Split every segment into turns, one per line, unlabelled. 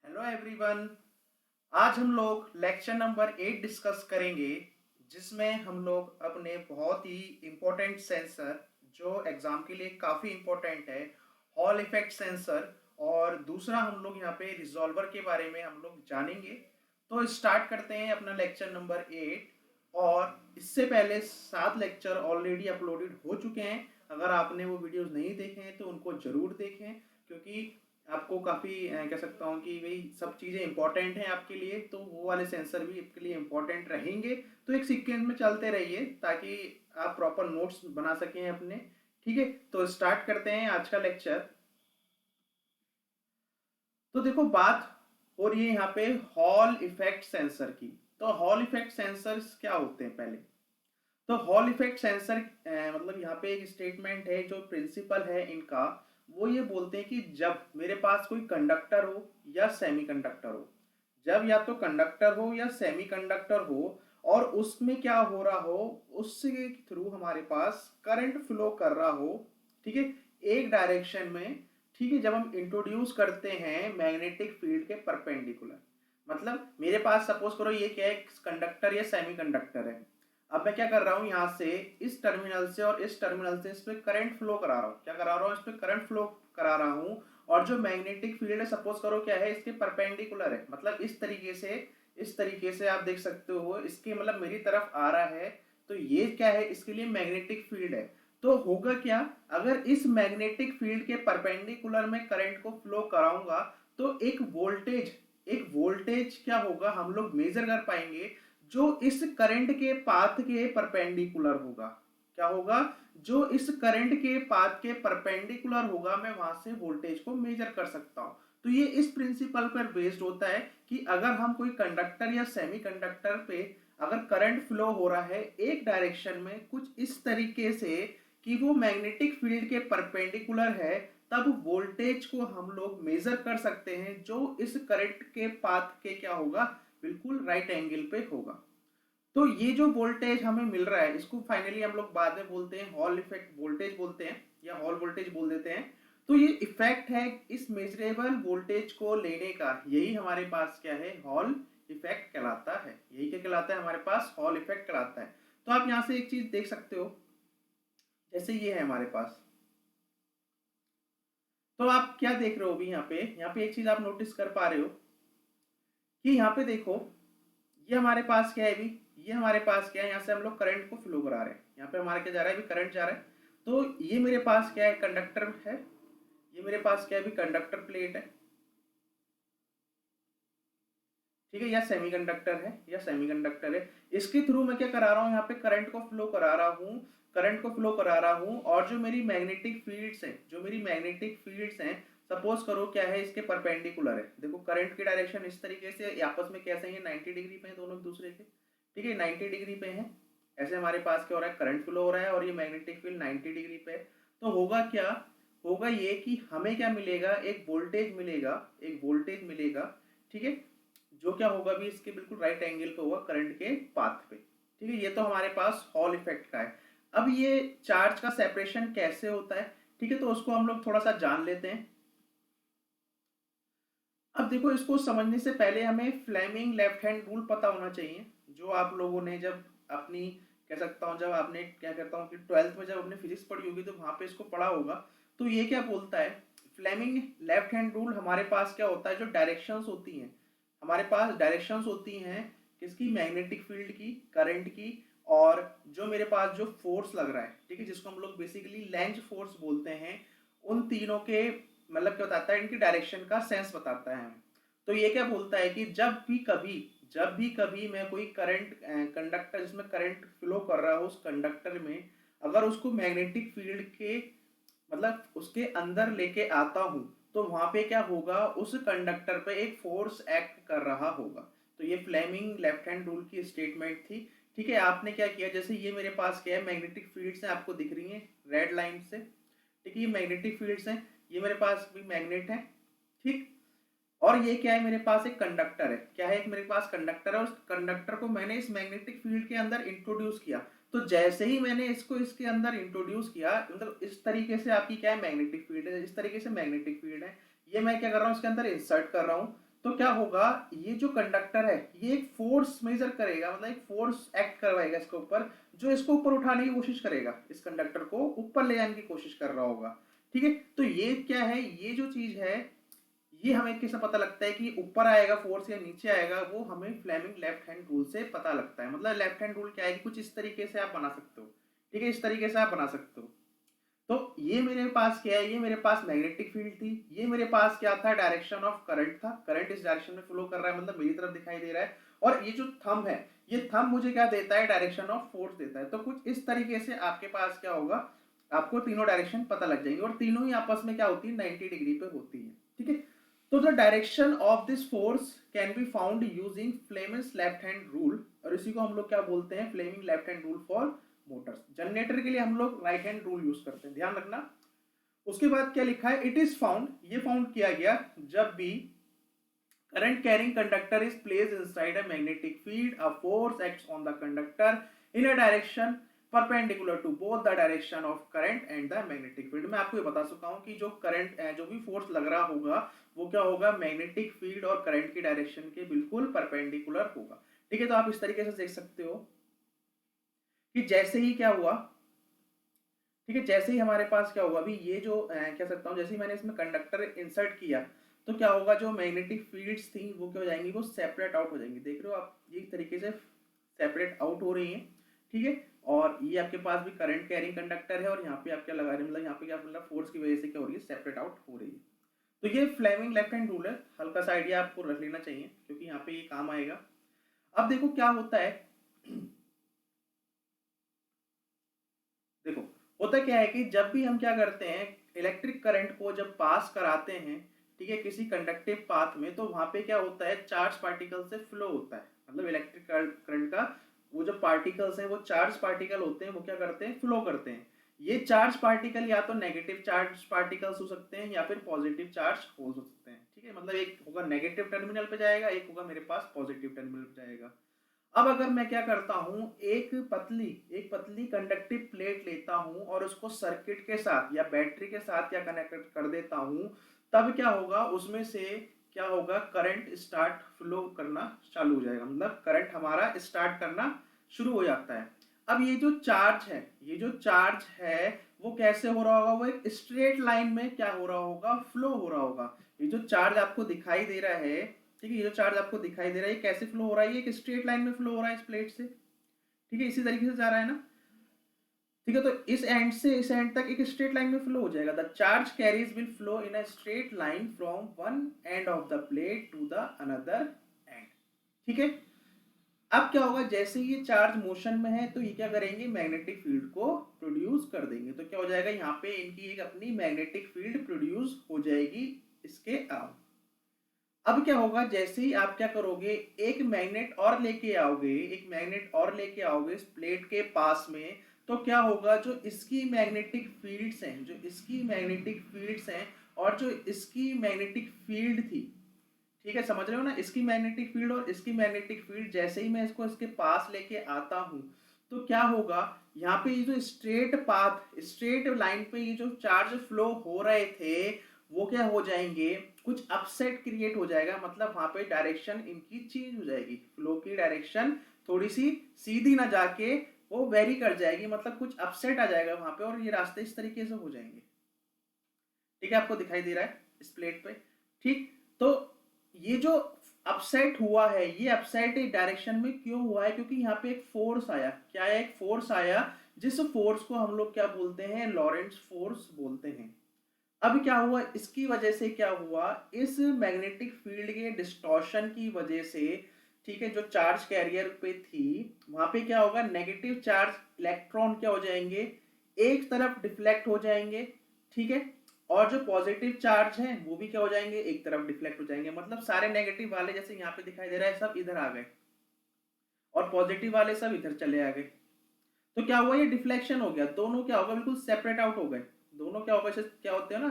Hello everyone. आज हम लोग लेक्चर नंबर 8 डिस्कस करेंगे, जिसमें हम लोग अपने बहुत ही इम्पोर्टेंट सेंसर जो एग्जाम के लिए काफ़ी इम्पोर्टेंट है, हॉल इफेक्ट सेंसर, और दूसरा हम लोग यहाँ पे रिजॉल्वर के बारे में हम लोग जानेंगे। तो स्टार्ट करते हैं अपना लेक्चर नंबर 8। और इससे पहले 7 लेक्चर ऑलरेडी अपलोडेड हो चुके हैं। अगर आपने वो वीडियोस नहीं देखे हैं तो उनको ज़रूर देखें, क्योंकि आपको काफ़ी कह सकता हूँ कि भाई सब चीज़ें इंपॉर्टेंट हैं आपके लिए, तो वो वाले सेंसर भी आपके लिए इंपॉर्टेंट रहेंगे। तो एक सीक्वेंस में चलते रहिए ताकि आप प्रॉपर नोट्स बना सकें अपने। ठीक है, तो स्टार्ट करते हैं आज का लेक्चर। तो देखो, बात हो रही है यहाँ पे हॉल इफेक्ट सेंसर की। तो हॉल इफेक्ट सेंसर्स क्या होते हैं पहले। तो हॉल इफेक्ट सेंसर मतलब यहाँ पे एक स्टेटमेंट है, जो प्रिंसिपल है इनका, वो ये बोलते हैं कि जब मेरे पास कोई कंडक्टर हो या सेमीकंडक्टर हो, जब या तो कंडक्टर हो या सेमीकंडक्टर हो, और उसमें क्या हो रहा हो, उसके थ्रू हमारे पास करंट फ्लो कर रहा हो, ठीक है, एक डायरेक्शन में। ठीक है, जब हम इंट्रोड्यूस करते हैं मैग्नेटिक फील्ड के परपेंडिकुलर, मतलब मेरे पास सपोज करो ये क्या है, कंडक्टर या सेमीकंडक्टर है। अब मैं क्या कर रहा हूँ, यहाँ से इस टर्मिनल से और इस टर्मिनल से इस पे करंट फ्लो करा रहा हूँ। क्या करा रहा हूँ, इस पे करंट फ्लो करा रहा हूँ। और जो मैग्नेटिक फील्ड है, सपोज करो क्या है, इसके परपेंडिकुलर है, मतलब इस तरीके से आप देख सकते हो, इसके मतलब मेरी तरफ आ रहा है। तो ये क्या है, इसके लिए मैग्नेटिक फील्ड है। तो होगा क्या, अगर इस मैग्नेटिक फील्ड के परपेंडिकुलर में करंट को फ्लो कराऊंगा, तो एक वोल्टेज क्या होगा, हम लोग मेजर कर पाएंगे, जो इस करंट के पाथ के परपेंडिकुलर होगा। क्या होगा, जो इस करंट के पाथ के परपेंडिकुलर होगा, मैं वहां से वोल्टेज को मेजर कर सकता हूं। तो ये इस प्रिंसिपल पर बेस्ड होता है कि अगर हम कोई कंडक्टर या सेमीकंडक्टर पे अगर करंट फ्लो हो रहा है एक डायरेक्शन में कुछ इस तरीके से कि वो मैग्नेटिक फील्ड के परपेंडिकुलर है, तब वोल्टेज को हम लोग मेजर कर सकते हैं, जो इस करंट के पाथ के क्या होगा, बिल्कुल राइट एंगल पे होगा। तो ये जो वोल्टेज हमें मिल रहा है, इसको फाइनली हम लोग बाद में बोलते हैं हॉल इफेक्ट वोल्टेज बोलते हैं, या हॉल वोल्टेज बोल देते हैं। तो ये इफेक्ट है इस मेजरेबल वोल्टेज को लेने का, यही हमारे पास क्या है, हॉल इफेक्ट कहलाता है। यही क्या कहलाता है, हमारे पास हॉल इफेक्ट कहलाता है। तो आप यहाँ से एक चीज देख सकते हो, जैसे ये है हमारे पास। तो आप क्या देख रहे हो अभी यहाँ पे एक चीज आप नोटिस कर पा रहे हो कि यहाँ पे देखो, ये हमारे पास क्या है अभी, ये हमारे पास क्या है, यहाँ से हम लोग करंट को फ्लो करा रहे हैं। यहाँ पे हमारे क्या जा रहा है, अभी करंट जा रहा है। तो ये मेरे पास क्या है, कंडक्टर है। ये मेरे पास क्या है, अभी कंडक्टर प्लेट है, ठीक है, या सेमीकंडक्टर है। इसके थ्रू मैं क्या करा रहा हूँ, यहाँ पे करंट को फ्लो करा रहा हूँ, और जो मेरी मैग्नेटिक फील्ड्स हैं, सपोज करो क्या है, इसके परपेंडिकुलर है। देखो करंट की डायरेक्शन इस तरीके से आपस में कैसे हैं, 90 डिग्री पे हैं दोनों एक दूसरे के। ठीक है, 90 डिग्री पे हैं। ऐसे हमारे पास क्या हो रहा है, करंट फ्लो हो रहा है, और ये मैग्नेटिक फील्ड 90 डिग्री पे है। तो होगा क्या, होगा ये कि हमें क्या मिलेगा, एक वोल्टेज मिलेगा। ठीक है, जो क्या होगा भी, इसके बिल्कुल राइट एंगल पे होगा करंट के पाथ पे। ठीक है, ये तो हमारे पास हॉल इफेक्ट का है। अब ये चार्ज का सेपरेशन कैसे होता है, ठीक है, तो उसको हम लोग थोड़ा सा जान लेते हैं। अब देखो, इसको समझने से पहले हमें फ्लेमिंग लेफ्ट हैंड रूल पता होना चाहिए, जो आप लोगों ने जब अपनी, कह सकता हूँ, जब आपने क्या कहता हूँ कि 12th में जब आपने फिजिक्स पढ़ी होगी तो वहां पे इसको पढ़ा होगा। तो ये क्या बोलता है, फ्लेमिंग लेफ्ट हैंड रूल, हमारे पास क्या होता है, जो डायरेक्शंस होती हैं, हमारे पास डायरेक्शंस होती हैं किसकी, मैग्नेटिक फील्ड की, करंट की, और जो मेरे पास जो फोर्स लग रहा है, ठीक है, जिसको हम लोग बेसिकली लेंज फोर्स बोलते हैं, उन तीनों के मतलब क्या बताता है, इनकी डायरेक्शन का सेंस बताता है हमें। तो ये क्या बोलता है कि जब भी कभी मैं कोई करंट कंडक्टर जिसमें करंट फ्लो कर रहा हो, उस कंडक्टर में अगर उसको मैग्नेटिक फील्ड के मतलब उसके अंदर लेके आता हूं, तो वहां पे क्या होगा, उस कंडक्टर पे एक फोर्स एक्ट कर रहा होगा। तो ये फ्लेमिंग लेफ्ट हैंड रूल की स्टेटमेंट थी। ठीक है, आपने क्या किया, जैसे ये मेरे पास क्या है, मैग्नेटिक फील्ड्स हैं, आपको दिख रही हैं रेड लाइन से। ठीक है, ये मैग्नेटिक फील्ड्स हैं, ये मेरे पास भी मैग्नेट है। ठीक, और ये क्या है, मेरे पास एक कंडक्टर है, क्या है, एक मेरे पास कंडक्टर है, उस कंडक्टर को मैंने इस मैग्नेटिक फील्ड के अंदर इंट्रोड्यूस किया। तो जैसे ही मैंने इसको इसके अंदर इंट्रोड्यूस किया, मतलब इस तरीके से आपकी क्या है, मैग्नेटिक फील्ड है, इस तरीके से मैग्नेटिक फील्ड है, ये मैं क्या कर रहा हूँ, इसके अंदर इंसर्ट कर रहा हूँ। तो क्या होगा, ये जो कंडक्टर है ये एक फोर्स मेजर करेगा, मतलब एक फोर्स एक्ट करवाएगा इसके ऊपर, जो इसको ऊपर उठाने की कोशिश करेगा, इस कंडक्टर को ऊपर ले जाने की कोशिश कर रहा होगा। ठीक है, तो ये क्या है, ये जो चीज है ये हमें कैसे पता लगता है कि ऊपर आएगा फोर्स या नीचे आएगा, वो हमें फ्लेमिंग लेफ्ट हैंड रूल से पता लगता है। मतलब लेफ्ट हैंड रूल क्या है कि कुछ इस तरीके से आप बना सकते हो। ठीक है, इस तरीके से आप बना सकते हो। तो ये मेरे पास क्या है, ये मेरे पास मैग्नेटिक फील्ड थी, ये मेरे पास क्या था, डायरेक्शन ऑफ करंट था, करंट इस डायरेक्शन में फ्लो कर रहा है, मतलब मेरी तरफ दिखाई दे रहा है। और ये जो थंब है, ये थंब मुझे क्या देता है, डायरेक्शन ऑफ फोर्स देता है। तो कुछ इस तरीके से आपके पास क्या होगा, आपको तीनों डायरेक्शन पता लग जाएंगे, और तीनों ही आपस में क्या होती है, 90 डिग्री पे होती है। ठीक है, तो the direction of this force can be found using Fleming's left hand rule, और इसी को हम लोग क्या बोलते हैं, Fleming left hand rule for motors. Generator के लिए हम लोग राइट हैंड रूल यूज करते हैं, ध्यान रखना। उसके बाद क्या लिखा है, इट इज फाउंड, ये फाउंड किया गया जब भी current carrying conductor is placed inside a magnetic field, a force acts on the conductor in a direction perpendicular to both the direction of current and the magnetic field। मैं आपको ये बता चुका हूँ कि जो करंट जो भी फोर्स लग रहा होगा वो क्या होगा, मैग्नेटिक फील्ड और करंट की डायरेक्शन के बिल्कुल परपेंडिकुलर होगा। ठीक है, तो आप इस तरीके से देख सकते हो कि जैसे ही क्या हुआ, ठीक है, जैसे ही हमारे पास क्या होगा, अभी ये जो कह सकता हूँ, जैसे ही मैंने इसमें कंडक्टर इंसर्ट किया तो क्या होगा, जो मैग्नेटिक फील्ड्स थी वो क्या हो जाएंगी, वो सेपरेट आउट हो जाएंगी। देख रहे हो आप, ये एक तरीके से सेपरेट आउट हो रही हैं। ठीक है, और ये आपके पास भी करंट कैरिंग कंडक्टर है, और यहाँ पे आप क्या लगा रहे हैं, मतलब यहाँ पे क्या, मतलब फोर्स की वजह से क्या हो रही है, सेपरेट आउट हो रही है। तो ये फ्लेमिंग लेफ्ट हैंड रूल है, हल्का सा आइडिया आपको रख लेना चाहिए क्योंकि यहाँ पे ये काम आएगा। अब देखो क्या होता है, देखो होता क्या है कि जब भी हम क्या करते हैं, इलेक्ट्रिक करंट को जब पास कराते हैं, ठीक है, किसी कंडक्टिव पाथ में, तो वहां पे क्या होता है, चार्ज पार्टिकल से फ्लो होता है। मतलब इलेक्ट्रिक करंट का वो जो पार्टिकल्स हैं, वो चार्ज पार्टिकल होते हैं, वो क्या करते हैं, फ्लो करते हैं। ये चार्ज पार्टिकल या तो नेगेटिव चार्ज पार्टिकल्स हो सकते हैं या फिर पॉजिटिव चार्ज हो सकते हैं। ठीक है, मतलब एक होगा नेगेटिव टर्मिनल पे जाएगा, एक होगा मेरे पास पॉजिटिव टर्मिनल पे जाएगा। अब अगर मैं क्या करता हूं, एक पतली कंडक्टिव प्लेट लेता हूं और उसको सर्किट के साथ या बैटरी के साथ या कनेक्ट कर देता हूं, तब क्या होगा, उसमें से क्या होगा, करंट स्टार्ट फ्लो करना चालू हो जाएगा, मतलब करंट हमारा स्टार्ट करना शुरू हो जाता है। अब ये जो चार्ज है वो कैसे हो रहा होगा, वो एक स्ट्रेट लाइन में क्या हो रहा होगा, फ्लो हो रहा होगा। ये जो चार्ज आपको दिखाई दे रहा है, ठीक है, ये जो चार्ज आपको दिखाई दे रहा है, ये कैसे फ्लो हो रहा है, ये एक स्ट्रेट लाइन में फ्लो हो रहा है इस प्लेट से। ठीक है, इसी तरीके से जा रहा है ना। ठीक है, तो इस एंड से इस एंड तक एक स्ट्रेट लाइन में फ्लो हो जाएगा। The charge carries will flow in a straight line from one end of the plate to the another end. ठीक है, अब क्या होगा, जैसे ये चार्ज मोशन में है तो ये क्या करेंगे, मैग्नेटिक फील्ड को प्रोड्यूस कर देंगे। तो क्या हो जाएगा, यहाँ पे इनकी एक अपनी मैग्नेटिक फील्ड प्रोड्यूस हो जाएगी इसके अब। अब क्या होगा, जैसे ही आप क्या करोगे, एक मैग्नेट और लेके आओगे इस प्लेट के पास में, तो क्या होगा, जो इसकी मैग्नेटिक फील्ड्स हैं और जो इसकी मैग्नेटिक फील्ड थी, ठीक है, समझ रहे हो ना, इसकी मैग्नेटिक फील्ड और इसकी मैग्नेटिक फील्ड, जैसे ही मैं इसको इसके पास लेके आता हूं, तो क्या होगा, यहाँ पे ये जो स्ट्रेट लाइन पे ये जो चार्ज फ्लो हो रहे थे, वो क्या हो जाएंगे, कुछ अपसेट क्रिएट हो जाएगा। मतलब वहां पे डायरेक्शन इनकी चेंज हो जाएगी, फ्लो की डायरेक्शन थोड़ी सी सीधी ना जाके वो वेरी कर जाएगी, मतलब कुछ अपसेट आ जाएगा वहां पे, और ये रास्ते इस तरीके से हो जाएंगे। ठीक है, आपको दिखाई दे रहा है इस प्लेट पे। ठीक, तो ये जो अपसेट हुआ है, ये अपसेट डायरेक्शन में क्यों हुआ है, क्योंकि यहाँ पे एक फोर्स आया। क्या है, एक फोर्स आया, जिस फोर्स को हम लोग क्या बोलते हैं, लॉरेंट्ज फोर्स बोलते हैं। अब क्या हुआ, इसकी वजह से क्या हुआ, इस मैग्नेटिक फील्ड के डिस्टॉर्शन की वजह से, ठीक है, जो चार्ज कैरियर पे थी वहां पे क्या होगा, नेगेटिव चार्ज इलेक्ट्रॉन क्या हो जाएंगे, एक तरफ डिफ्लेक्ट हो जाएंगे। ठीक है, और जो पॉजिटिव चार्ज हैं वो भी क्या हो जाएंगे, एक तरफ डिफ्लेक्ट हो जाएंगे। मतलब सारे नेगेटिव वाले, जैसे यहाँ पे दिखाई दे रहा है, सब इधर आ गए, और पॉजिटिव वाले सब इधर चले आ गए। तो क्या हुआ, ये डिफ्लेक्शन हो गया, दोनों क्या होगा, बिल्कुल सेपरेट आउट हो गए। दोनों क्या होगा, जैसे क्या होते हैं ना,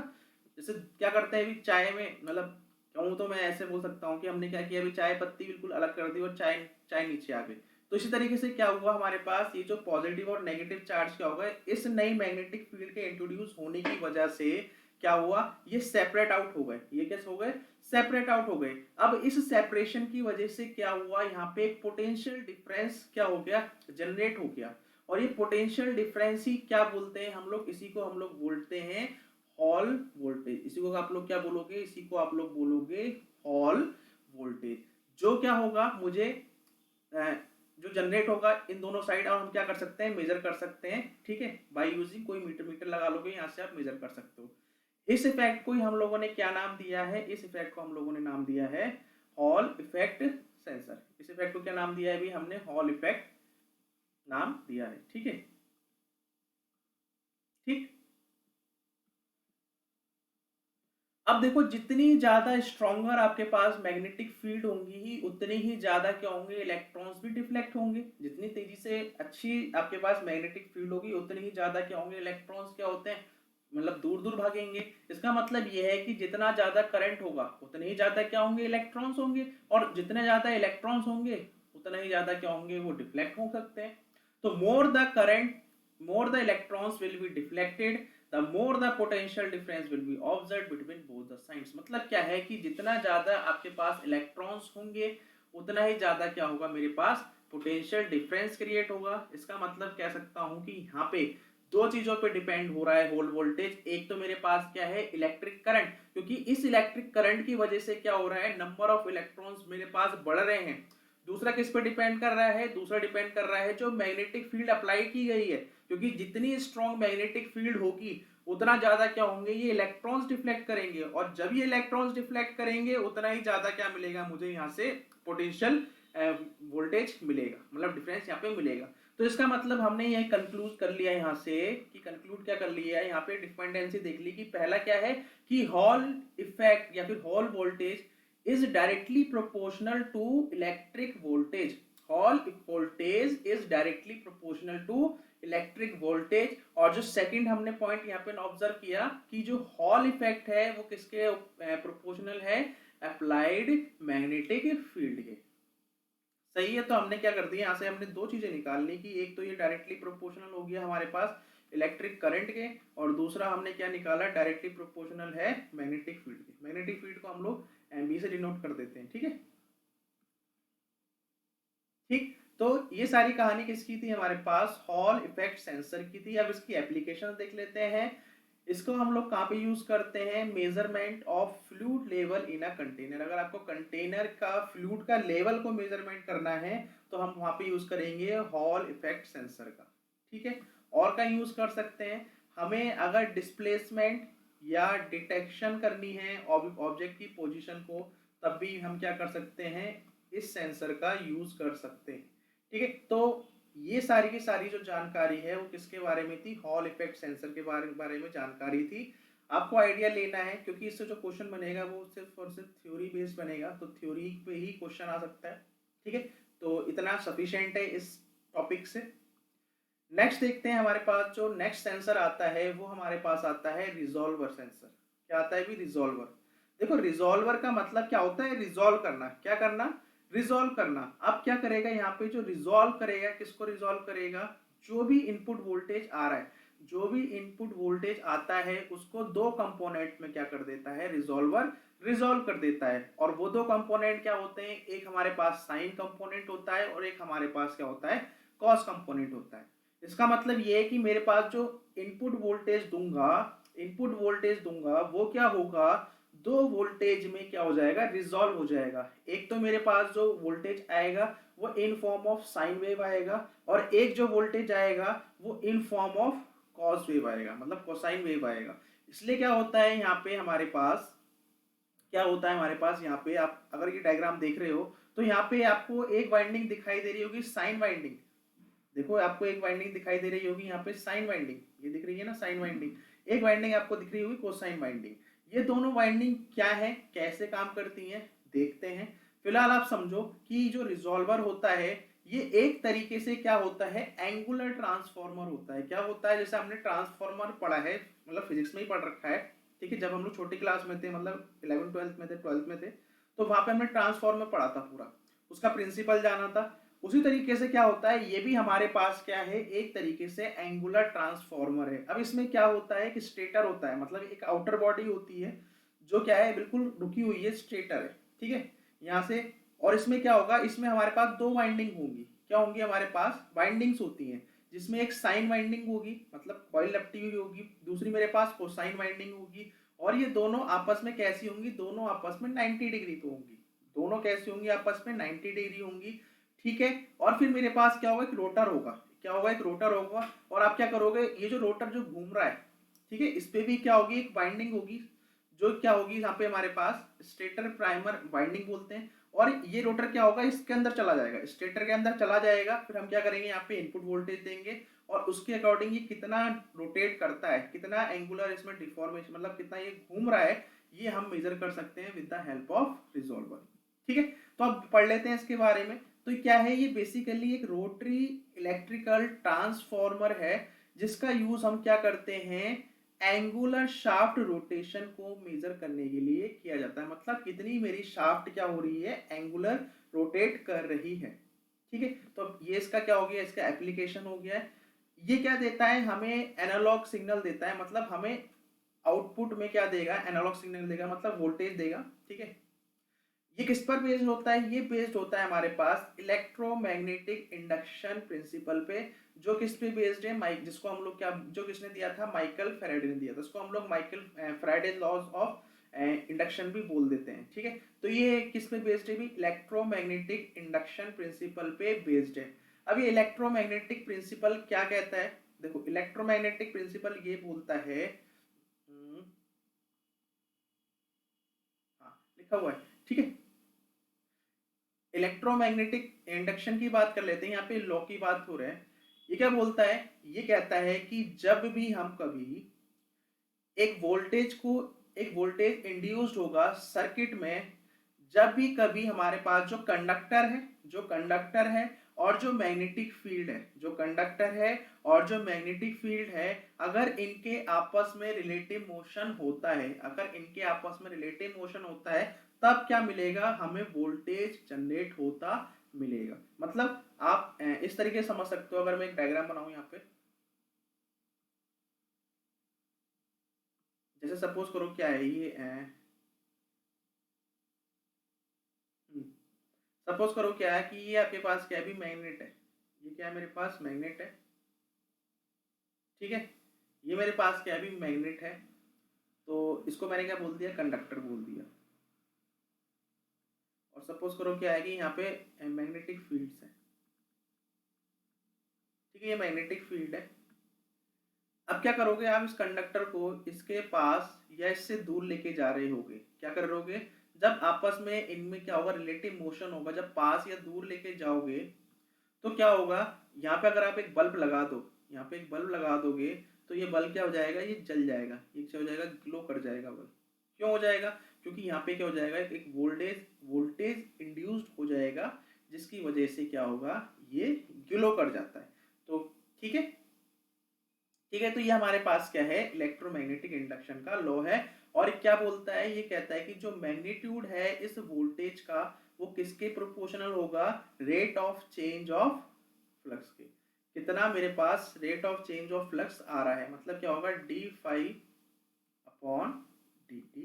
जैसे क्या करते हैं अभी चाय में, मतलब कहूँ तो मैं ऐसे बोल सकता हूँ कि हमने क्या किया, अभी चाय पत्ती बिल्कुल अलग कर दी और चाय चाय नीचे आ गई। तो इसी तरीके से क्या हुआ, हमारे पास ये जो पॉजिटिव और नेगेटिव चार्ज क्या होगा, इस नई मैग्नेटिक फील्ड के इंट्रोड्यूस होने की वजह से क्या हुआ, ये सेपरेट आउट हो गए, ये कैसे हो गए, सेपरेट आउट हो गए। अब इस सेपरेशन की वजह से क्या हुआ, यहाँ पे एक पोटेंशियल डिफरेंस क्या हो गया, जनरेट हो गया। और ये पोटेंशियल डिफरेंस ही क्या बोलते हैं हम लोग, इसी को हम लोग बोलते हैं हॉल वोल्टेज। इसी को आप लोग क्या बोलोगे, इसी को आप लोग बोलोगे हॉल वोल्टेज। जो क्या होगा, मुझे जो जनरेट होगा इन दोनों साइड, और हम क्या कर सकते हैं, मेजर कर सकते हैं, ठीक है, बाय यूजिंग कोई मीटर मीटर लगा लोगे, यहाँ से आप मेजर कर सकते हो। इस इफेक्ट को ही हम लोगों ने क्या नाम दिया है, इस इफेक्ट को हम लोगों ने नाम दिया है हॉल इफेक्ट सेंसर। इस इफेक्ट को क्या नाम दिया है भी, हमने हॉल इफेक्ट नाम दिया है, ठीक है, ठीक। अब देखो, जितनी ज्यादा स्ट्रॉन्गर आपके पास मैग्नेटिक फील्ड होंगी ही, उतने ही ज्यादा क्या होंगे, इलेक्ट्रॉन्स भी डिफ्लेक्ट होंगे। जितनी तेजी से अच्छी आपके पास मैग्नेटिक फील्ड होगी, उतने ही ज्यादा क्या होंगे, इलेक्ट्रॉन्स क्या होते हैं, मतलब दूर दूर भागेंगे। इसका मतलब यह है कि जितना ज्यादा करंट होगा उतने ही ज्यादा क्या होंगे, इलेक्ट्रॉन्स होंगे, और जितने ज्यादा इलेक्ट्रॉन्स होंगे उतना ही ज्यादा क्या होंगे, वो डिफ्लेक्ट हो सकते हैं। तो more the current, more the electrons will be deflected, the more the potential difference will be observed between both the sides। मतलब क्या है कि जितना ज्यादा आपके पास इलेक्ट्रॉन्स होंगे उतना ही ज्यादा क्या होगा, मेरे पास पोटेंशियल डिफरेंस क्रिएट होगा। इसका मतलब कह सकता हूं कि यहाँ पे दो चीजों पे डिपेंड हो रहा है होल वोल्टेज। एक तो मेरे पास क्या है, इलेक्ट्रिक करंट, क्योंकि इस इलेक्ट्रिक करंट की वजह से क्या हो रहा है, नंबर ऑफ इलेक्ट्रॉन्स मेरे पास बढ़ रहे हैं। दूसरा किस पे डिपेंड कर रहा है, दूसरा डिपेंड कर रहा है जो मैग्नेटिक फील्ड अप्लाई की गई है, क्योंकि जितनी स्ट्रॉन्ग मैग्नेटिक फील्ड होगी उतना ज्यादा क्या होंगे, ये इलेक्ट्रॉन्स डिफ्लेक्ट करेंगे, और जब ये इलेक्ट्रॉन्स डिफ्लेक्ट करेंगे उतना ही ज्यादा क्या मिलेगा मुझे, यहाँ से पोटेंशियल वोल्टेज मिलेगा, मतलब डिफरेंस यहाँ पे मिलेगा। तो इसका मतलब हमने ये कंक्लूड कर लिया यहाँ से, कि कंक्लूड क्या कर लिया है, यहाँ पे डिपेंडेंसी देख ली कि पहला क्या है, कि हॉल इफेक्ट या फिर hall voltage is directly proportional to electric voltage। Hall voltage is directly proportional to electric voltage. और जो सेकंड हमने पॉइंट यहाँ पे ऑब्जर्व किया कि जो हॉल इफेक्ट है वो किसके प्रोपोर्शनल है, अप्लाइड मैग्नेटिक फील्ड के। सही है, तो हमने क्या कर दिया, यहाँ से हमने दो चीजें निकाल ली कि एक तो ये डायरेक्टली प्रोपोर्शनल हो गया हमारे पास इलेक्ट्रिक करंट के, और दूसरा हमने क्या निकाला, डायरेक्टली प्रोपोर्शनल है मैग्नेटिक फील्ड के। मैग्नेटिक फील्ड को हम लोग एमबी से डिनोट कर देते हैं, ठीक है, ठीक। तो ये सारी कहानी किसकी थी, हमारे पास हॉल इफेक्ट सेंसर की थी। अब इसकी एप्लीकेशन देख लेते हैं। इसको हम लोग कहाँ पे यूज करते हैं, measurement of fluid level in a container. अगर आपको कंटेनर का फ्लूइड का लेवल को मेजरमेंट करना है तो हम वहां पे यूज करेंगे हॉल इफेक्ट सेंसर का, ठीक है। और का यूज कर सकते हैं, हमें अगर डिस्प्लेसमेंट या डिटेक्शन करनी है ऑब्जेक्ट की पोजीशन को, तब भी हम क्या कर सकते हैं, इस सेंसर का यूज कर सकते हैं, ठीक है। तो ये सारी की सारी जो जानकारी है वो किसके बारे में थी, हॉल इफेक्ट सेंसर के बारे में जानकारी थी। आपको आइडिया लेना है, क्योंकि इससे जो क्वेश्चन बनेगा वो सिर्फ और सिर्फ थ्योरी बेस्ड बनेगा, तो थ्योरी पे ही क्वेश्चन आ सकता है, ठीक है। तो इतना सफिशिएंट है इस टॉपिक से। नेक्स्ट देखते हैं, हमारे पास जो नेक्स्ट सेंसर आता है वो हमारे पास आता है रिजॉल्वर सेंसर। क्या आता है भी, रिजॉल्वर। देखो, रिजॉल्वर का मतलब क्या होता है, रिजॉल्व करना। क्या करना, रिजॉल्व करना। अब क्या करेगा यहाँ पे, जो रिजॉल्व करेगा, किसको रिजॉल्व करेगा, जो भी इनपुट वोल्टेज आ रहा है, जो भी इनपुट वोल्टेज आता है उसको दो कंपोनेंट में क्या कर देता है, रिजॉल्वर रिजॉल्व कर देता है। और वो दो कंपोनेंट क्या होते हैं, एक हमारे पास साइन कंपोनेंट होता है और एक हमारे पास क्या होता है, कॉस कंपोनेंट होता है। इसका मतलब ये है कि मेरे पास जो इनपुट वोल्टेज दूंगा, इनपुट वोल्टेज दूंगा, वो क्या होगा, दो वोल्टेज में क्या हो जाएगा, रिजॉल्व हो जाएगा। एक तो मेरे पास जो वोल्टेज आएगा वो in form of sine wave आएगा, और एक जो वोल्टेज आएगा वो in form of cos wave आएगा, मतलब कोसाइन वेव आएगा। इसलिए क्या होता है यहाँ पे हमारे पास, क्या होता है हमारे पास यहाँ पे, आप अगर ये डायग्राम देख रहे हो तो यहाँ पे आपको एक वाइंडिंग दिखाई दे रही होगी, साइन वाइंडिंग। देखो, आपको एक वाइंडिंग दिखाई दे रही होगी यहाँ पे, साइन वाइंडिंग, ये दिख रही है ना साइन वाइंडिंग। एक वाइंडिंग आपको दिख रही होगी कोसाइन वाइंडिंग। ये दोनों वाइंडिंग क्या है, कैसे काम करती हैं, देखते हैं। फिलहाल आप समझो कि जो रिजॉल्वर होता है ये एक तरीके से क्या होता है, एंगुलर ट्रांसफॉर्मर होता है। क्या होता है, जैसे हमने ट्रांसफॉर्मर पढ़ा है, मतलब फिजिक्स में ही पढ़ रखा है, ठीक है। जब हम लोग छोटी क्लास में थे, मतलब 11th 12th में थे, 12th में थे, तो वहां पे हमने ट्रांसफॉर्मर पढ़ा था पूरा, उसका प्रिंसिपल जाना था। उसी तरीके से क्या होता है, ये भी हमारे पास क्या है, एक तरीके से एंगुलर ट्रांसफॉर्मर है। अब इसमें क्या होता है कि स्टेटर होता है, मतलब एक आउटर बॉडी होती है जो क्या है बिल्कुल रुकी हुई है, स्टेटर है, ठीक है, यहाँ से। और इसमें क्या होगा, इसमें हमारे पास दो वाइंडिंग होंगी, क्या होंगी हमारे पास, वाइंडिंग्स होती हैं, जिसमें एक साइन वाइंडिंग होगी, मतलब कॉइल लपटी हुई होगी, दूसरी मेरे पास कोसाइन वाइंडिंग होगी। और ये दोनों आपस में कैसी होंगी, दोनों आपस में 90 डिग्री तो होंगी, दोनों कैसी होंगी, आपस में 90 डिग्री होंगी, ठीक है। और फिर मेरे पास क्या होगा, एक रोटर होगा, क्या होगा, एक रोटर होगा। और आप क्या करोगे, ये जो रोटर जो घूम रहा है, ठीक है, इस पे भी क्या होगी, एक बाइंडिंग होगी, जो क्या होगी यहाँ पे हमारे पास स्टेटर प्राइमर बाइंडिंग बोलते हैं। और ये रोटर क्या होगा, इसके अंदर चला जाएगा, स्टेटर के अंदर चला जाएगा। फिर हम क्या करेंगे, यहाँ पे इनपुट वोल्टेज देंगे और उसके अकॉर्डिंग ये कितना रोटेट करता है, कितना एंगुलर इसमें डिफॉर्मेशन, मतलब कितना ये घूम रहा है, ये हम मेजर कर सकते हैं with the help of resolver, ठीक है। तो अब पढ़ लेते हैं इसके बारे में। तो क्या है, ये बेसिकली एक रोटरी इलेक्ट्रिकल ट्रांसफॉर्मर है, जिसका यूज हम क्या करते हैं, एंगुलर शाफ्ट रोटेशन को मेजर करने के लिए किया जाता है, मतलब कितनी मेरी शाफ्ट क्या हो रही है, एंगुलर रोटेट कर रही है, ठीक है। तो ये इसका क्या हो गया, इसका एप्लीकेशन हो गया है। ये क्या देता है, हमें एनालॉग सिग्नल देता है, मतलब हमें आउटपुट में क्या देगा, एनालॉग सिग्नल देगा, मतलब वोल्टेज देगा, ठीक है। ये किस पर बेस्ड होता है, ये बेस्ड होता है हमारे पास इलेक्ट्रोमैग्नेटिक इंडक्शन प्रिंसिपल पे। जो किस पे बेस्ड है, माइक, जिसको हम लोग क्या, जो किसने दिया था, माइकल फैराडे ने दिया था, उसको हम लोग Michael Faraday laws of induction भी बोल देते हैं, ठीक है। तो ये किस पे बेस्ड है भी, इलेक्ट्रोमैग्नेटिक इंडक्शन प्रिंसिपल पे बेस्ड है। अब ये इलेक्ट्रोमैग्नेटिक प्रिंसिपल क्या कहता है, देखो इलेक्ट्रोमैग्नेटिक प्रिंसिपल ये बोलता है, हाँ लिखा हुआ है, ठीक है। इलेक्ट्रोमैग्नेटिक इंडक्शन की बात कर लेते हैं, यहाँ पे लॉ की बात हो रहा है। ये क्या बोलता है, ये कहता है कि जब भी हम कभी एक वोल्टेज को, एक वोल्टेज इंड्यूस्ड होगा सर्किट में, जब भी कभी हमारे पास जो कंडक्टर है, जो कंडक्टर है और जो मैग्नेटिक फील्ड है, जो कंडक्टर है और जो मैग्नेटिक फील्ड है, अगर इनके आपस में रिलेटिव मोशन होता है, अगर इनके आपस में रिलेटिव मोशन होता है, तब क्या मिलेगा, हमें वोल्टेज जनरेट होता मिलेगा। मतलब आप इस तरीके से समझ सकते हो, अगर मैं एक डायग्राम बनाऊं यहाँ पे, जैसे सपोज करो क्या है ये, सपोज करो क्या है कि ये आपके पास क्या है भी, मैग्नेट है, ये क्या है मेरे पास मैग्नेट है, ठीक है। ये मेरे पास क्या है भी, मैग्नेट है। तो इसको मैंने क्या बोल दिया, कंडक्टर बोल दिया। और सपोज करो क्या है कि यहाँ पे मैग्नेटिक फील्ड्स है, ठीक है, ये मैग्नेटिक फील्ड है। अब क्या करोगे, आप इस कंडक्टर को इसके पास या इससे दूर लेके जा रहे होगे, क्या कर रहे, जब आपस में इनमें क्या होगा, रिलेटिव मोशन होगा, जब पास या दूर लेके जाओगे तो क्या होगा, यहाँ पे अगर आप एक बल्ब लगा दो, यहाँ पे एक बल्ब लगा दोगे, तो ये बल्ब क्या हो जाएगा, ये जल जाएगा, ये क्या हो जाएगा, ग्लो कर जाएगा बल्ब। क्यों हो जाएगा, क्योंकि यहाँ पे क्या हो जाएगा, एक वोल्टेज वोल्टेज इंड्यूस्ड हो जाएगा, जिसकी वजह से क्या होगा, ये ग्लो कर जाता है। तो ठीक है, ठीक है। तो ये हमारे पास क्या है, इलेक्ट्रोमैग्नेटिक इंडक्शन का लॉ है। और क्या बोलता है, ये कहता है कि जो मैग्नीट्यूड है इस वोल्टेज का, वो किसके प्रोपोर्शनल होगा, rate of change of flux के। कितना मेरे पास rate of change of flux आ रहा है, मतलब क्या होगा, D phi upon D T,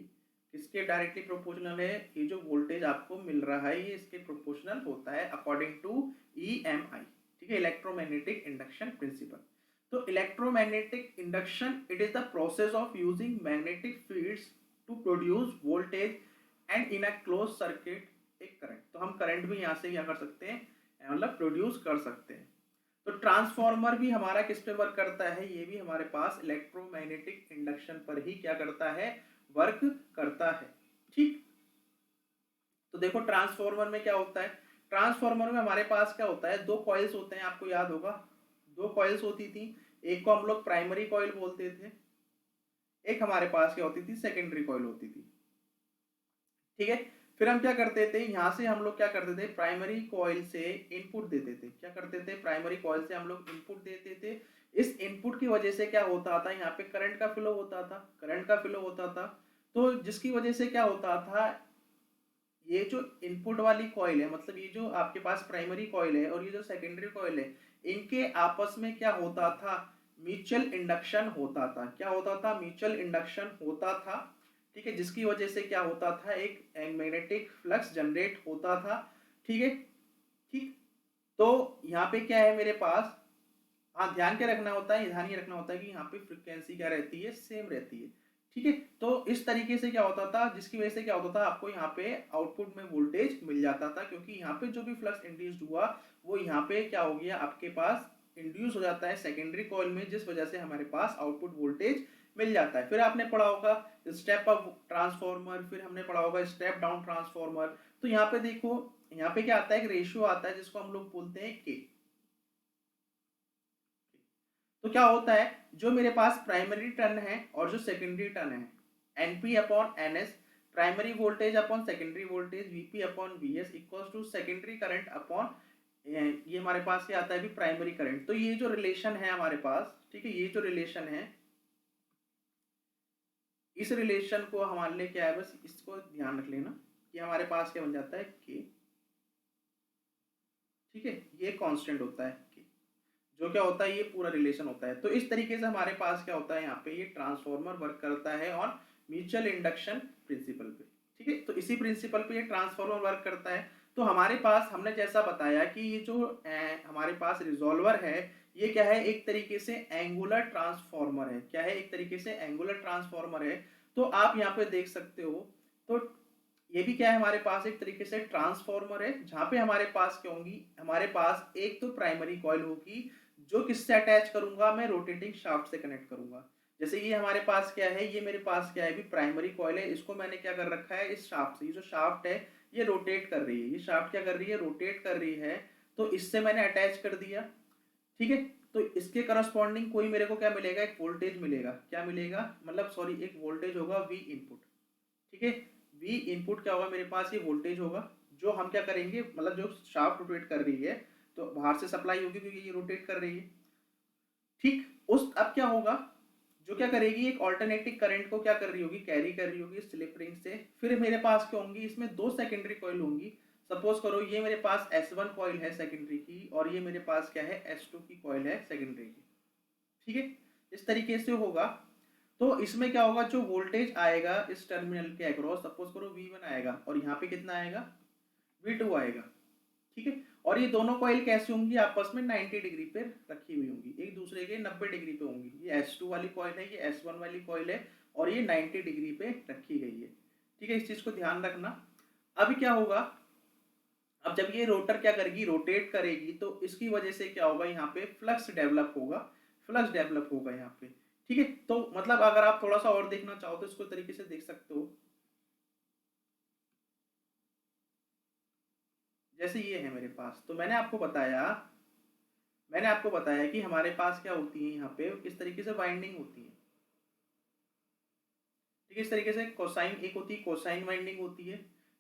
किसके डायरेक्टली प्रोपोर्शनल है, ये जो वोल्टेज आपको मिल रहा है ये इसके प्रोपोर्शनल होता है according to E M I, ठीक है, इलेक्ट्रोमैग्नेटिक इंडक्शन प्रिंसिपल। तो electromagnetic induction, it is the process of using magnetic fields to produce voltage and in a close circuit एक करंट। तो हम करंट भी यहाँ से क्या कर सकते हैं, मतलब प्रोड्यूस कर सकते हैं। तो ट्रांसफॉर्मर भी हमारा किस पे वर्क करता है, ये भी हमारे पास इलेक्ट्रोमैग्नेटिक इंडक्शन पर ही क्या करता है, वर्क करता है, ठीक। तो देखो ट्रांसफॉर्मर में क्या होता है, ट्रांसफॉर्मर में हमारे पास क्या होता है, दो कॉइल्स होते हैं, आपको याद होगा, दो कॉइल्स होती थी, एक को हम लोग प्राइमरी कॉइल बोलते थे, एक हमारे पास क्या होती थी, सेकेंडरी कॉइल होती थी, ठीक है। फिर हम क्या करते थे, यहाँ से हम लोग क्या करते थे, प्राइमरी कॉइल से इनपुट देते थे, क्या करते थे, प्राइमरी कॉइल से हम लोग इनपुट देते थे। इस इनपुट की वजह से क्या होता था, यहाँ पे करंट का फ्लो होता था, करंट का फ्लो होता था। तो जिसकी वजह से क्या होता था, ये जो इनपुट वाली कॉइल है, मतलब ये जो आपके पास प्राइमरी कॉइल है और ये जो सेकेंडरी कॉइल है, इनके आपस में क्या होता था, म्यूचुअल इंडक्शन होता था। क्या होता था, म्यूचुअल इंडक्शन होता था। ठीक है, जिसकी वजह से क्या होता था, एक मैग्नेटिक फ्लक्स जनरेट होता था। ठीक है, ठीक। तो यहाँ पे क्या है मेरे पास, हाँ ध्यान क्या रखना होता है, ध्यान ये रखना होता है कि यहाँ पे फ्रिक्वेंसी क्या रहती है, सेम रहती है। ठीक है, तो इस तरीके से क्या होता था, जिसकी वजह से क्या होता था, आपको यहाँ पे आउटपुट में वोल्टेज मिल जाता था, क्योंकि यहाँ पे जो भी फ्लक्स इंड्यूस्ड हुआ वो यहाँ पे क्या हो गया, आपके पास इंड्यूस हो जाता है सेकेंडरी कॉइल में, जिस वजह से हमारे पास आउटपुट वोल्टेज मिल जाता है। फिर आपने पढ़ा होगा स्टेप अप ट्रांसफॉर्मर, फिर हमने पढ़ा होगा स्टेप डाउन ट्रांसफॉर्मर। तो यहाँ पे देखो, यहाँ पे क्या आता है, एक रेशियो आता है जिसको हम लोग बोलते हैं के। तो क्या होता है, जो मेरे पास प्राइमरी टर्न है और जो सेकेंडरी टर्न है, NP upon NS, primary voltage upon secondary voltage, VP upon VS equals to secondary current upon, ये हमारे पास क्या आता है भी प्राइमरी करंट। तो ये जो रिलेशन है हमारे पास, ठीक है, ये जो रिलेशन है, इस रिलेशन को हमारे लिए क्या है, बस इसको ध्यान रख लेना कि हमारे पास क्या बन जाता है के। ठीक है, ये कांस्टेंट होता है के, जो क्या होता है, ये पूरा रिलेशन होता है। तो इस तरीके से हमारे पास क्या होता है, यहाँ पे ये ट्रांसफॉर्मर वर्क करता है ऑन म्यूचुअल इंडक्शन प्रिंसिपल पे। ठीक है, तो इसी प्रिंसिपल पे ये ट्रांसफॉर्मर वर्क करता है। तो हमारे पास हमने जैसा बताया कि ये जो हमारे पास रिजॉल्वर है, ये क्या है, एक तरीके से एंगुलर ट्रांसफॉर्मर है। क्या है, एक तरीके से एंगुलर ट्रांसफॉर्मर है। तो आप यहाँ पे देख सकते हो, तो ये भी क्या है, हमारे पास एक तरीके से ट्रांसफॉर्मर है, जहां पे हमारे पास क्या होंगी, हमारे पास एक तो प्राइमरी कॉइल होगी, जो किससे अटैच करूंगा, मैं रोटेटिंग शाफ्ट से कनेक्ट करूंगा। जैसे ये हमारे पास क्या है, ये मेरे पास क्या है भी प्राइमरी कॉइल है, इसको मैंने क्या कर रखा है, इस शाफ्ट से, ये जो शाफ्ट है ये रोटेट कर रही है, ये शाफ्ट क्या कर रही है, रोटेट कर रही है। तो इससे मैंने अटैच कर दिया। ठीक है, तो इसके करस्पॉन्डिंग कोई मेरे को क्या मिलेगा, एक वोल्टेज मिलेगा। क्या मिलेगा, मतलब सॉरी, एक वोल्टेज होगा वी इनपुट। ठीक है, वी इनपुट क्या होगा, मेरे पास ये वोल्टेज होगा, जो हम क्या करेंगे, मतलब जो शाफ्ट रोटेट कर रही है, तो बाहर से सप्लाई होगी क्योंकि ये रोटेट कर रही है। ठीक, उस अब क्या होगा, जो क्या करेगी, एक ऑल्टरनेटिंग करंट को क्या कर रही होगी, कैरी कर रही होगी स्लिप रिंग से। फिर मेरे पास क्या होंगी, इसमें दो सेकेंडरी कॉइल होंगी। सपोज करो ये मेरे पास S1 कॉइल है सेकेंडरी की, और ये मेरे पास क्या है, S2 की कॉइल है सेकेंडरी की। ठीक है, इस तरीके से होगा। तो इसमें क्या होगा, जो वोल्टेज आएगा इस टर्मिनल के अक्रॉस, सपोज करो V1 आएगा, और यहाँ पे कितना आएगा, V2 आएगा। ठीक है, और ये दोनों कॉइल कैसे होंगी, आपस में 90 डिग्री पे रखी हुई होंगी, एक दूसरे के 90 डिग्री पे होंगी। ये S2 वाली कॉइल है, ये S1 वाली कॉइल है, और ये 90 डिग्री पे रखी गई है। ठीक है, इस चीज को ध्यान रखना। अब क्या होगा, अब जब ये रोटर क्या करेगी, रोटेट करेगी, तो इसकी वजह से क्या होगा, यहाँ पे फ्लक्स डेवलप होगा, फ्लक्स डेवलप होगा यहाँ पे। ठीक है, तो मतलब अगर आप थोड़ा सा और देखना चाहो तो इसको तरीके से देख सकते हो। जैसे ये है मेरे पास, तो मैंने आपको बताया कि हमारे पास क्या होती है, यहाँ पे किस तरीके से वाइंडिंग होती है। ठीक है, इस तरीके से कोसाइन, एक होती है कोसाइन वाइंडिंग होती है,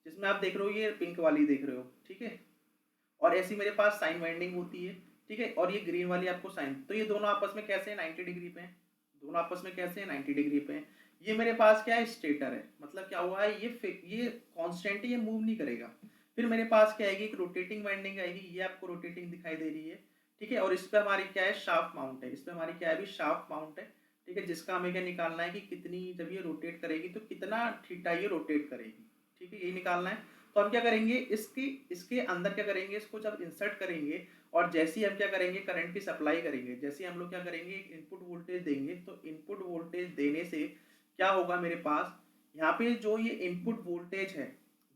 जिसमें आप देख रहे हो, ये पिंक वाली देख रहे हो। ठीक है, और ऐसी मेरे पास साइन वाइंडिंग होती है। ठीक है, और ये ग्रीन वाली आपको साइन, तो ये दोनों आपस में कैसे हैं, 90 डिग्री पे हैं। दोनों आपस में कैसे हैं, 90 डिग्री पे हैं। ये मेरे पास क्या है, स्टेटर है, मतलब क्या हुआ है, ये कांस्टेंट है, ये मूव नहीं करेगा। फिर मेरे पास क्या आएगी, एक रोटेटिंग वाइंडिंग आएगी, ये आपको रोटेटिंग दिखाई दे रही है। ठीक है, और इस पे हमारी क्या है, शाफ्ट माउंट है, इस पे हमारी क्या है, अभी शाफ्ट माउंट है। ठीक है, जिसका हमें क्या निकालना है कि कितनी, जब ये रोटेट करेगी तो कितना थीटा ये रोटेट करेगी। ठीक है, ये निकालना है। तो हम क्या करेंगे, इसके अंदर क्या करेंगे, इसको जब इंसर्ट करेंगे, और जैसे ही हम क्या करेंगे, करंट की सप्लाई करेंगे, जैसे ही हम लोग क्या करेंगे, इनपुट वोल्टेज देंगे, तो इनपुट वोल्टेज देने से क्या होगा, मेरे पास यहाँ पे जो ये इनपुट वोल्टेज है,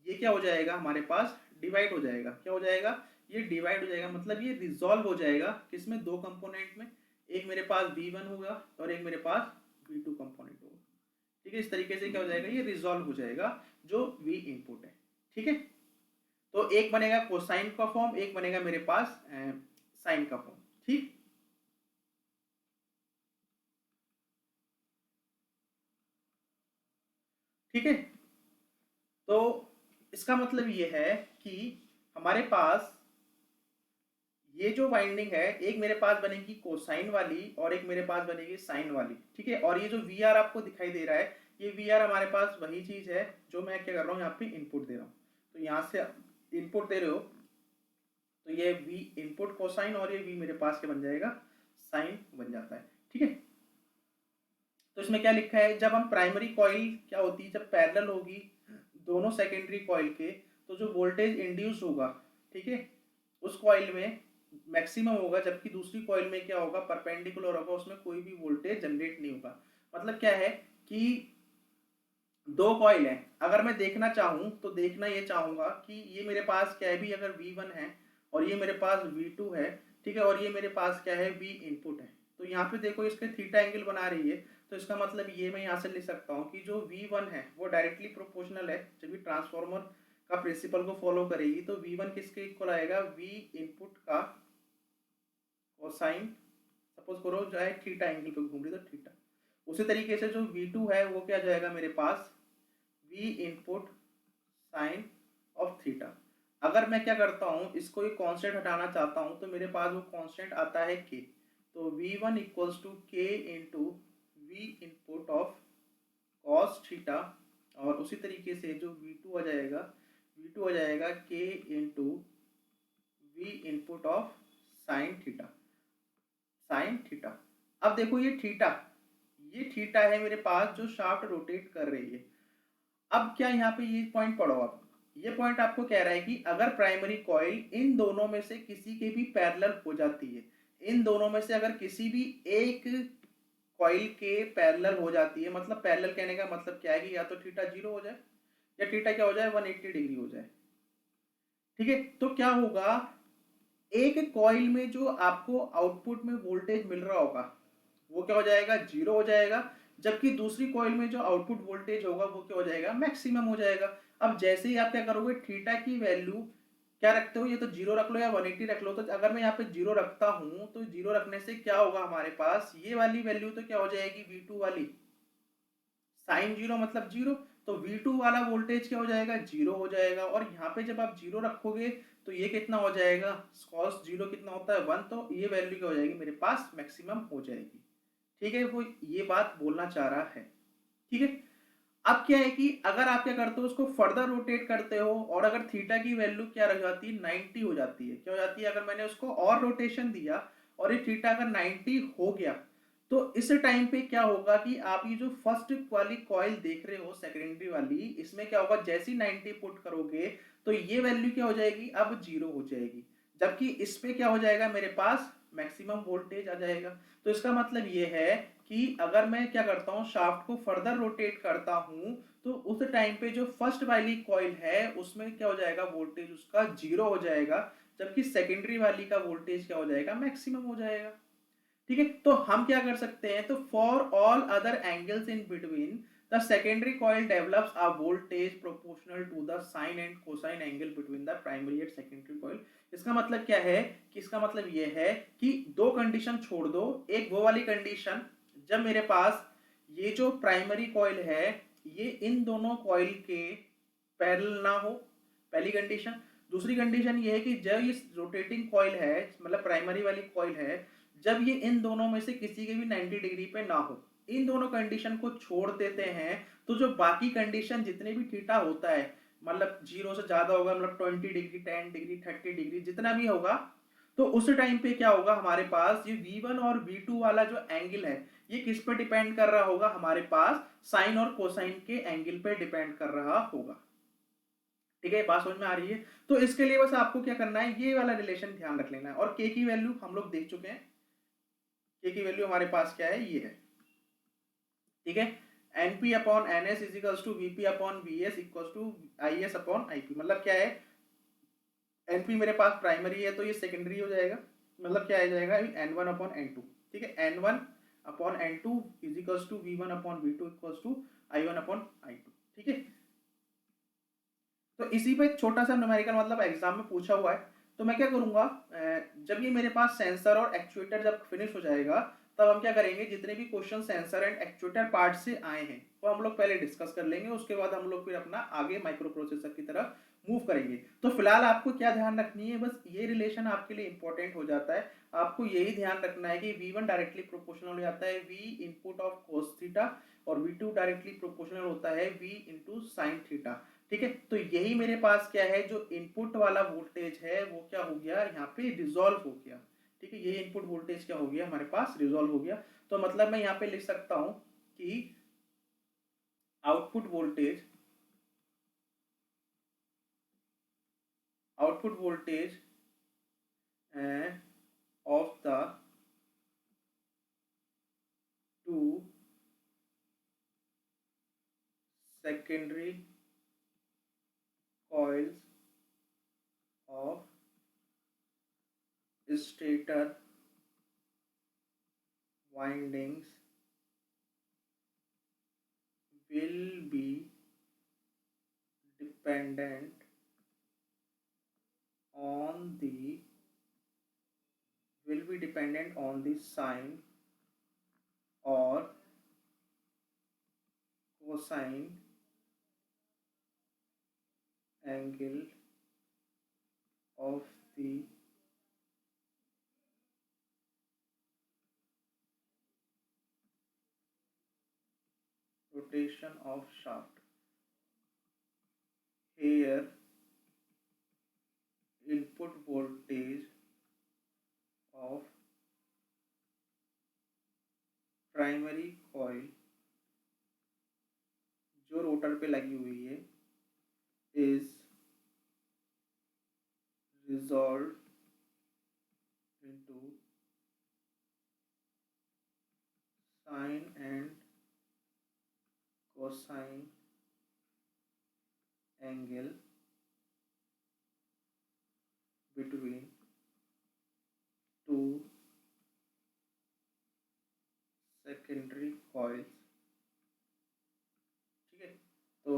ये क्या हो जाएगा, हमारे पास डिवाइड हो जाएगा। क्या हो जाएगा, ये डिवाइड हो जाएगा, मतलब ये रिजॉल्व हो जाएगा किसमें, दो कंपोनेंट में। एक मेरे पास V1 होगा और एक मेरे पास V2 कंपोनेंट होगा। ठीक है, इस तरीके से क्या हो जाएगा, ये रिजॉल्व हो जाएगा जो V इनपुट है। ठीक है, तो एक बनेगा कोसाइन का फॉर्म, एक बनेगा मेरे पास साइन का फॉर्म। ठीक, ठीक है, तो इसका मतलब ये है कि हमारे पास ये जो वाइंडिंग है, एक मेरे पास बनेगी कोसाइन वाली और एक मेरे पास बनेगी साइन वाली। ठीक है, और ये जो वी आर आपको दिखाई दे रहा है, ये वी आर हमारे पास वही चीज है जो मैं क्या कर रहा हूँ, यहाँ पे इनपुट दे रहा हूँ। तो यहाँ से इनपुट दे रहे हो तो ये v इनपुट कोसाइन और ये v मेरे पास क्या बन जाएगा, साइन बन जाता है। ठीक है, तो इसमें क्या लिखा है, जब हम प्राइमरी कॉइल क्या होती है, जब पैरेलल होगी दोनों सेकेंडरी कॉइल के, तो जो वोल्टेज इंड्यूस होगा, ठीक है, उस कॉइल में मैक्सिमम होगा, जबकि दूसरी कॉइल में क्या होगा, परपेंडिकुलर होगा, उसमें कोई भी वोल्टेज जनरेट नहीं होगा। मतलब क्या है कि दो कॉइल है, अगर मैं देखना चाहूँ तो देखना ये चाहूंगा कि ये मेरे पास क्या है भी, अगर V1 है और ये मेरे पास V2 है, ठीक है, और ये मेरे पास क्या है V इनपुट है, तो यहाँ पे देखो इसके थीटा एंगल बना रही है, तो इसका मतलब ये मैं यहाँ से लिख सकता हूँ कि जो V1 है वो डायरेक्टली प्रोपोर्शनल है, जब भी ट्रांसफॉर्मर का प्रिंसिपल को फॉलो करेगी तो V1 किसके इक्वल आएगा, V इनपुट का कोसाइन, सपोज करो जो है थीटा एंगल पे घूम रही तो थीटा। उसी तरीके से जो V2 है वो क्या जाएगा मेरे पास, V input sine of theta. अगर मैं क्या करता हूँ, इसको एक कांस्टेंट हटाना चाहता हूँ तो मेरे पास वो कांस्टेंट आता है k, तो V1 equals to k into V input of cos theta, और उसी तरीके से जो V2 आ जाएगा k into V input of sine theta, sine theta. अब देखो ये थीटा है मेरे पास जो शाफ्ट रोटेट कर रही है। अब क्या यहाँ पे ये पॉइंट पढ़ो आप, ये पॉइंट आपको कह रहा है कि अगर प्राइमरी कॉइल इन दोनों में से किसी के भी पैरेलल हो जाती है, इन दोनों में से अगर किसी भी एक कॉइल के पैरेलल हो जाती है, मतलब पैरेलल कहने का मतलब क्या है कि या तो थीटा 0 हो जाए या थीटा क्या हो जाए 180 डिग्री हो जाए। ठीक है, तो क्या होगा, एक कॉइल में जो आपको आउटपुट में वोल्टेज मिल रहा होगा वो क्या हो जाएगा, 0 हो जाएगा, जबकि दूसरी कॉइल में जो आउटपुट वोल्टेज होगा वो क्या हो जाएगा, मैक्सिमम हो जाएगा। अब जैसे ही आप क्या करोगे, थीटा की वैल्यू क्या रखते हो, ये तो 0 रख लो या 180 रख लो, तो अगर मैं यहाँ पे 0 रखता हूँ तो 0 रखने से क्या होगा, हमारे पास ये वाली वैल्यू तो क्या हो जाएगी, V2 वाली साइन 0 मतलब 0, तो V2 वाला वोल्टेज क्या हो जाएगा, 0 हो जाएगा। और यहाँ पे जब आप 0 रखोगे तो ये कितना हो जाएगा, cos 0 कितना होता है 1, तो ये वैल्यू क्या हो जाएगी मेरे पास, मैक्सिमम हो जाएगी। ठीक है, वो ये बात बोलना चाह रहा है। ठीक है, अब क्या है कि अगर आप क्या करते हो, उसको फर्दर रोटेट करते हो और अगर थीटा की वैल्यू क्या रह जाती है, 90 हो जाती है, क्या हो जाती है, अगर मैंने उसको और रोटेशन दिया और ये थीटा अगर 90 हो गया, तो इस टाइम पे क्या होगा कि आप ये जो फर्स्ट वाली कॉइल देख रहे हो सेकेंडरी वाली, इसमें क्या होगा, जैसी 90 पुट करोगे तो ये वैल्यू क्या हो जाएगी, अब 0 हो जाएगी, जबकि इस पे क्या हो जाएगा मेरे पास, मैक्सिमम वोल्टेज आ जाएगा। तो इसका मतलब ये है कि अगर मैं क्या करता हूँ, शाफ्ट को फर्दर रोटेट करता हूँ, तो उस टाइम पे जो फर्स्ट वाली कॉइल है उसमें क्या हो जाएगा, वोल्टेज उसका 0 हो जाएगा, जबकि सेकेंडरी वाली का वोल्टेज क्या हो जाएगा, मैक्सिमम हो जाएगा। ठीक है, तो हम क्या कर सकते हैं, तो for all other angles in between the secondary coil develops a voltage proportional to the sine and cosine angle between the primary and secondary coil. इसका मतलब क्या है कि इसका मतलब ये है कि दो कंडीशन छोड़ दो, एक वो वाली कंडीशन जब मेरे पास ये जो प्राइमरी कॉइल है ये इन दोनों कॉइल के पैरेलल ना हो, पहली कंडीशन। दूसरी कंडीशन ये है कि जब ये रोटेटिंग कॉइल है, मतलब प्राइमरी वाली कॉइल है, जब ये इन दोनों में से किसी के भी 90 डिग्री पे ना हो, इन दोनों कंडीशन को छोड़ देते हैं, तो जो बाकी कंडीशन जितने भी थीटा होता है, मतलब 0 से ज्यादा होगा, मतलब 20 डिग्री 10 डिग्री 30 डिग्री जितना भी होगा, तो उस टाइम पे क्या होगा, हमारे पास ये V1 और V2 वाला जो एंगल है ये किस पे डिपेंड कर रहा होगा, हमारे पास साइन और कोसाइन के एंगल पे डिपेंड कर रहा होगा। ठीक है, बात समझ में आ रही है। तो इसके लिए बस आपको क्या करना है, ये वाला रिलेशन ध्यान रख लेना है। और के की वैल्यू हम लोग देख चुके हैं, के की वैल्यू हमारे पास क्या है, ये है। ठीक है, NP upon NS is equals to VP upon VS equals to IS upon IP. मतलब क्या है, एनपी मेरे पास प्राइमरी है तो ये सेकेंडरी हो जाएगा, मतलब क्या आ जाएगा, N1 अपॉन N2। ठीक है, N1 upon N2 is equals to V1 upon V2 equals to I1 upon I2। ठीक है, तो इसी पे छोटा सा न्यूमेरिकल मतलब एग्जाम में पूछा हुआ है। तो मैं क्या करूंगा, जब ये मेरे पास सेंसर और एक्चुएटर जब फिनिश हो जाएगा, तब हम क्या करेंगे, जितने भी question sensor and actuator part से आए हैं वो हम लोग पहले डिस्कस कर लेंगे, उसके बाद हम लोग फिर अपना आगे माइक्रो प्रोसेसर की तरफ मूव करेंगे। तो फिलहाल आपको क्या ध्यान रखनी है, बस ये रिलेशन आपके लिए इंपॉर्टेंट हो जाता है। आपको यही ध्यान रखना है कि V1 डायरेक्टली प्रोपोर्शनल हो जाता है V input of cos theta, और V2 डायरेक्टली प्रोपोर्शनल होता है V इंटू साइन थीटा। ठीक है, तो यही मेरे पास क्या है, जो इनपुट वाला वोल्टेज है वो क्या हो गया, यहाँ पे रिजॉल्व हो गया। ठीक है, ये इनपुट वोल्टेज क्या हो गया, हमारे पास रिजॉल्व हो गया। तो मतलब मैं यहाँ पे लिख सकता हूँ कि output voltage of the two secondary coils of stator windings will be dependent on the sine or cosine angle of the rotation of shaft. Here input voltage of primary coil जो रोटर पे लगी हुई है is resolved into sine and cosine angle between two secondary coils। ठीक है, तो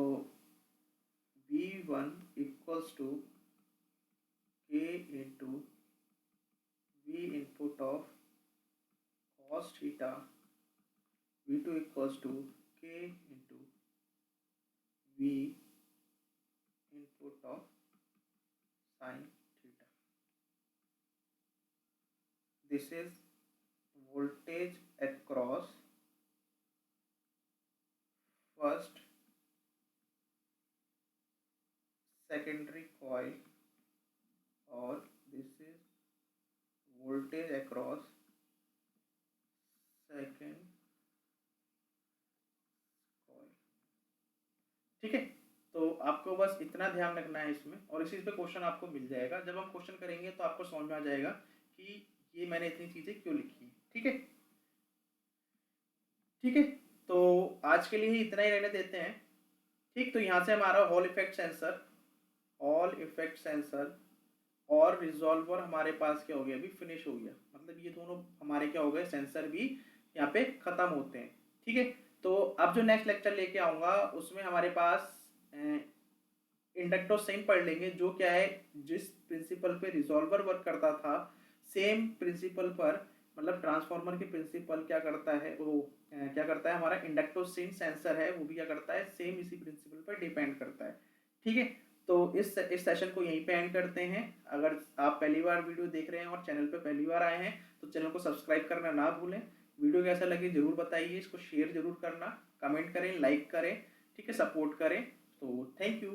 V1 equals to K into V input of cos theta, V2 equals to K into V input of sin theta. This is voltage across first secondary coil, और this is voltage across second coil। ठीक है, तो आपको बस इतना ध्यान रखना है इसमें, और इसी पे क्वेश्चन आपको मिल जाएगा। जब हम क्वेश्चन करेंगे तो आपको समझ में आ जाएगा कि ये मैंने इतनी चीजें क्यों लिखी है। ठीक है, ठीक है, तो आज के लिए ही इतना ही रहने देते हैं। ठीक, तो यहाँ से हमारा हॉल इफेक्ट सेंसर और रिजॉल्वर हमारे पास क्या हो गया, अभी फिनिश हो गया। मतलब ये दोनों हमारे क्या हो गए, सेंसर भी यहाँ पे खत्म होते हैं। ठीक है, तो अब जो नेक्स्ट लेक्चर लेके आऊँगा उसमें हमारे पास इंडक्टोसेन पढ़ लेंगे, जो क्या है, जिस प्रिंसिपल पे रिजॉल्वर वर्क करता था सेम प्रिंसिपल पर, मतलब ट्रांसफार्मर के प्रिंसिपल क्या करता है, वो क्या करता है, हमारा इंडक्टोसेन सेंसर है वो भी क्या करता है, सेम इसी प्रिंसिपल पर डिपेंड करता है। ठीक है, तो इस सेशन को यहीं पे एंड करते हैं। अगर आप पहली बार वीडियो देख रहे हैं और चैनल पे पहली बार आए हैं तो चैनल को सब्सक्राइब करना ना भूलें। वीडियो कैसा लगे जरूर बताइए, इसको शेयर जरूर करना, कमेंट करें, लाइक करें, ठीक है, सपोर्ट करें। तो थैंक यू।